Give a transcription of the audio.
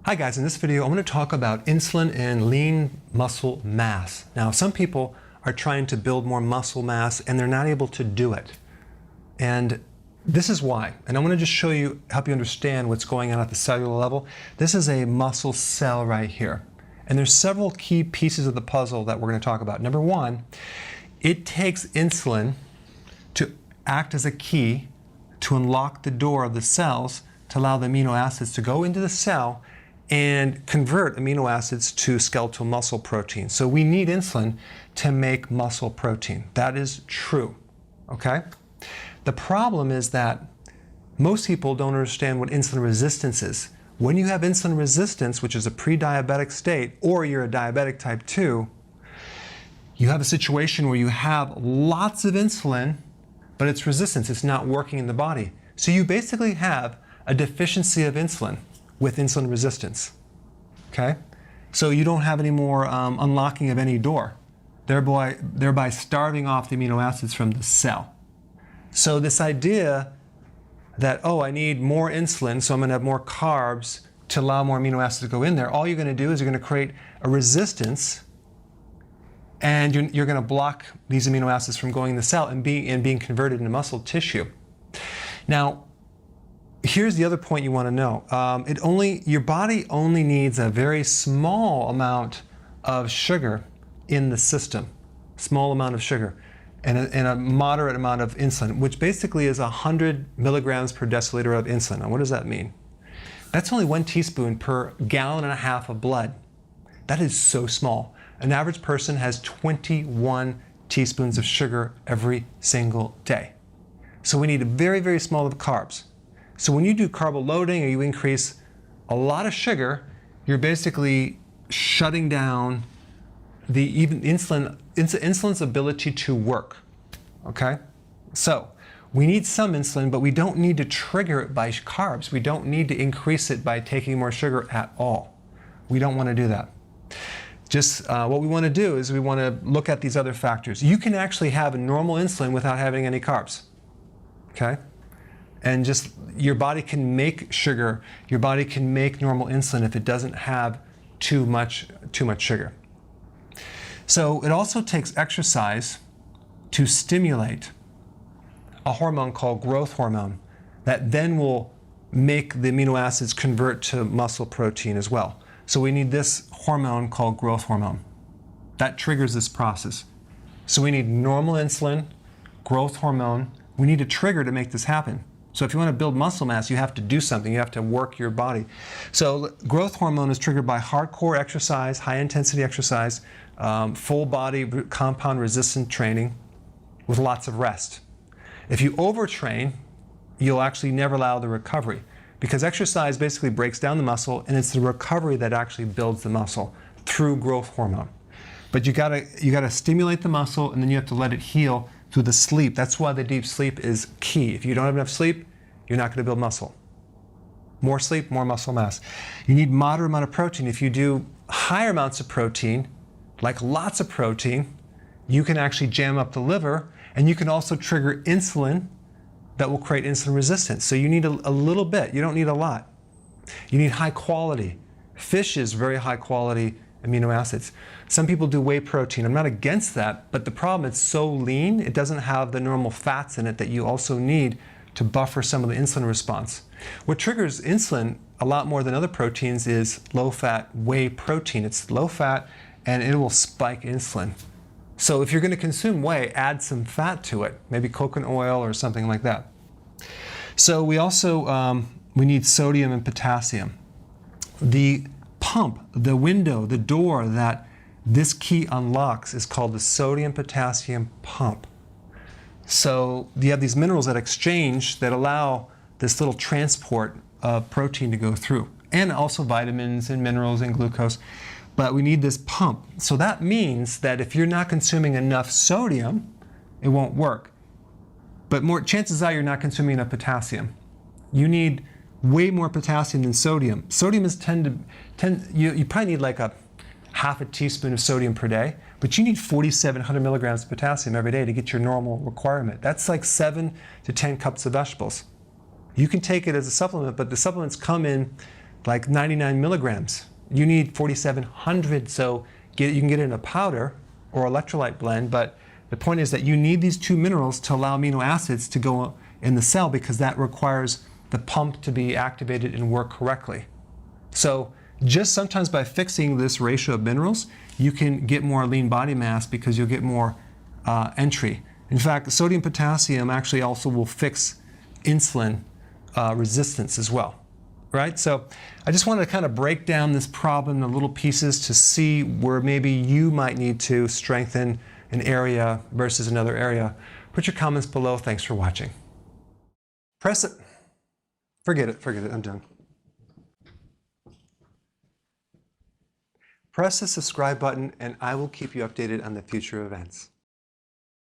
Hi guys, in this video I'm going to talk about insulin and lean muscle mass. Now some people are trying to build more muscle mass and they're not able to do it. And this is why. And I want to just help you understand what's going on at the cellular level. This is a muscle cell right here. And there's several key pieces of the puzzle that we're going to talk about. Number one, it takes insulin to act as a key to unlock the door of the cells to allow the amino acids to go into the cell and convert amino acids to skeletal muscle protein. So we need insulin to make muscle protein. That is true, okay? The problem is that most people don't understand what insulin resistance is. When you have insulin resistance, which is a pre-diabetic state, or you're a diabetic type 2, you have a situation where you have lots of insulin, but it's resistance, it's not working in the body. So you basically have a deficiency of insulin with insulin resistance, okay? So you don't have any more unlocking of any door, thereby starving off the amino acids from the cell. So this idea that, oh, I need more insulin, so I'm gonna have more carbs to allow more amino acids to go in there, all you're gonna do is you're gonna create a resistance and you're gonna block these amino acids from going in the cell and being converted into muscle tissue. Now, here's the other point you want to know. Your body only needs a very small amount of sugar in the system, small amount of sugar, and a moderate amount of insulin, which basically is 100 milligrams per deciliter of insulin. Now, what does that mean? That's only 1 teaspoon per gallon and a half of blood. That is so small. An average person has 21 teaspoons of sugar every single day. So we need a very, very small of carbs. So when you do carbo loading or you increase a lot of sugar, you're basically shutting down the insulin's ability to work, okay? So we need some insulin, but we don't need to trigger it by carbs. We don't need to increase it by taking more sugar at all. We don't want to do that. Just what we want to do is we want to look at these other factors. You can actually have a normal insulin without having any carbs, okay? And just your body can make sugar, your body can make normal insulin if it doesn't have too much sugar. So it also takes exercise to stimulate a hormone called growth hormone that then will make the amino acids convert to muscle protein as well. So we need this hormone called growth hormone. That triggers this process. So we need normal insulin, growth hormone. We need a trigger to make this happen. So if you want to build muscle mass, you have to do something. You have to work your body. So growth hormone is triggered by hardcore exercise, high intensity exercise, full body compound resistant training with lots of rest. If you overtrain, you'll actually never allow the recovery because exercise basically breaks down the muscle and it's the recovery that actually builds the muscle through growth hormone. But you gotta stimulate the muscle and then you have to let it heal through the sleep. That's why the deep sleep is key. If you don't have enough sleep, you're not going to build muscle. More sleep, more muscle mass. You need moderate amount of protein. If you do higher amounts of protein, like lots of protein, you can actually jam up the liver and you can also trigger insulin that will create insulin resistance. So you need a little bit. You don't need a lot. You need high quality. Fish is very high quality amino acids. Some people do whey protein. I'm not against that, but the problem, it's so lean, it doesn't have the normal fats in it that you also need to buffer some of the insulin response. What triggers insulin a lot more than other proteins is low-fat whey protein. It's low-fat and it will spike insulin. So if you're going to consume whey, add some fat to it, maybe coconut oil or something like that. So we also we need sodium and potassium. The pump, the window, the door that this key unlocks is called the sodium-potassium pump. So you have these minerals that exchange that allow this little transport of protein to go through, and also vitamins and minerals and glucose. But we need this pump. So that means that if you're not consuming enough sodium, it won't work. But more chances are you're not consuming enough potassium. You need way more potassium than sodium. Sodium is you probably need like a half a teaspoon of sodium per day, but you need 4,700 milligrams of potassium every day to get your normal requirement. That's like 7 to 10 cups of vegetables. You can take it as a supplement, but the supplements come in like 99 milligrams. You need 4,700, so you can get it in a powder or electrolyte blend, but the point is that you need these two minerals to allow amino acids to go in the cell, because that requires the pump to be activated and work correctly. So just sometimes by fixing this ratio of minerals, you can get more lean body mass because you'll get more entry. In fact, sodium potassium actually also will fix insulin resistance as well, right? So I just wanted to kind of break down this problem in little pieces to see where maybe you might need to strengthen an area versus another area. Put your comments below. Thanks for watching. Press it. Forget it, I'm done. Press the subscribe button and I will keep you updated on the future events.